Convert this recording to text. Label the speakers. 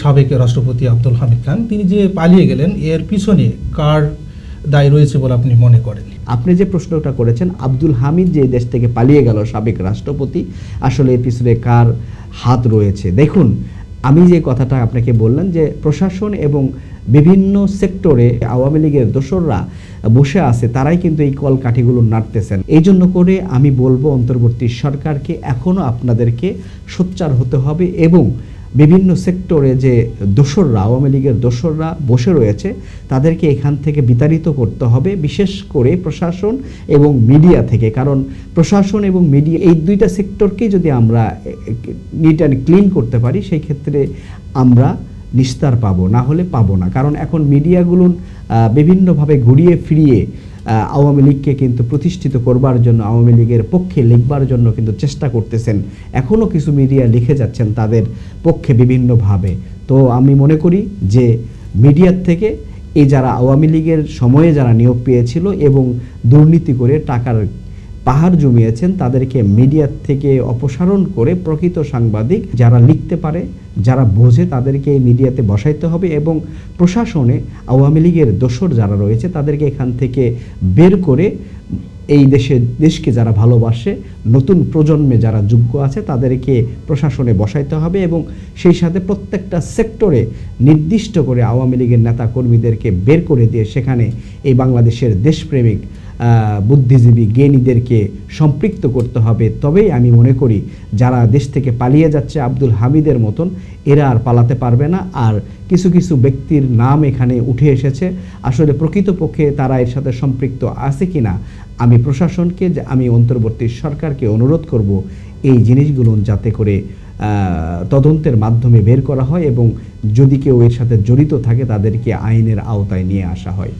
Speaker 1: সাবেক রাষ্ট্রপতি আব্দুল হামিদ খান, তিনি যে পালিয়ে গেলেন, এর পিছনে কার দায় রয়েছে বলে আপনি মনে করেন?
Speaker 2: আপনি যে প্রশ্নটা করেছেন, আব্দুল হামিদ যে দেশ থেকে পালিয়ে গেল সাবেক রাষ্ট্রপতি, আসলে এর পিছনে কার হাত রয়েছে? দেখুন, আমি যে কথাটা আপনাকে বললাম যে প্রশাসন এবং বিভিন্ন সেক্টরে আওয়ামী লীগের দোসররা বসে আছে, তারাই কিন্তু এই কলকাঠিগুলো নাড়তেছেন। এই জন্য করে আমি বলবো অন্তর্বর্তী সরকারকে এখনও আপনাদেরকে সোচ্চার হতে হবে এবং বিভিন্ন সেক্টরে যে দোসররা, আওয়ামী লীগের দোসররা বসে রয়েছে, তাদেরকে এখান থেকে বিতাড়িত করতে হবে, বিশেষ করে প্রশাসন এবং মিডিয়া থেকে। কারণ প্রশাসন এবং মিডিয়া এই দুইটা সেক্টরকে যদি আমরা নিট অ্যান্ড ক্লিন করতে পারি, সেই ক্ষেত্রে আমরা নিস্তার পাবো, না হলে পাবো না। কারণ এখন মিডিয়াগুলো বিভিন্নভাবে ঘুরিয়ে ফিরিয়ে আওয়ামী লীগকে কিন্তু প্রতিষ্ঠিত করবার জন্য, আওয়ামী লীগের পক্ষে লিখবার জন্য কিন্তু চেষ্টা করতেছেন। এখনও কিছু মিডিয়া লিখে যাচ্ছেন তাদের পক্ষে বিভিন্নভাবে। তো আমি মনে করি যে মিডিয়ার থেকে এই যারা আওয়ামী লীগের সময়ে যারা নিয়োগ পেয়েছিল এবং দুর্নীতি করে টাকার পাহাড় জমিয়েছেন, তাদেরকে মিডিয়ার থেকে অপসারণ করে প্রকৃত সাংবাদিক যারা লিখতে পারে, যারা বোঝে, তাদেরকে এই মিডিয়াতে বসাইতে হবে এবং প্রশাসনে আওয়ামী লীগের দোসর যারা রয়েছে তাদেরকে এখান থেকে বের করে এই দেশকে যারা ভালোবাসে, নতুন প্রজন্মে যারা যোগ্য আছে, তাদেরকে প্রশাসনে বসাইতে হবে এবং সেই সাথে প্রত্যেকটা সেক্টরে নির্দিষ্ট করে আওয়ামী লীগের নেতা কর্মীদেরকে বের করে দিয়ে সেখানে এই বাংলাদেশের দেশপ্রেমিক বুদ্ধিজীবী জ্ঞানীদেরকে সম্পৃক্ত করতে হবে। তবেই আমি মনে করি যারা দেশ থেকে পালিয়ে যাচ্ছে আব্দুল হামিদের মতন, এরা আর পালাতে পারবে না। আর কিছু কিছু ব্যক্তির নাম এখানে উঠে এসেছে, আসলে প্রকৃতপক্ষে তারা এর সাথে সম্পৃক্ত আছে কিনা, আমি প্রশাসনকে, আমি অন্তর্বর্তী সরকারকে অনুরোধ করব এই জিনিসগুলো যাতে করে তদন্তের মাধ্যমে বের করা হয় এবং যদি কেউ এর সাথে জড়িত থাকে তাদেরকে আইনের আওতায় নিয়ে আসা হয়।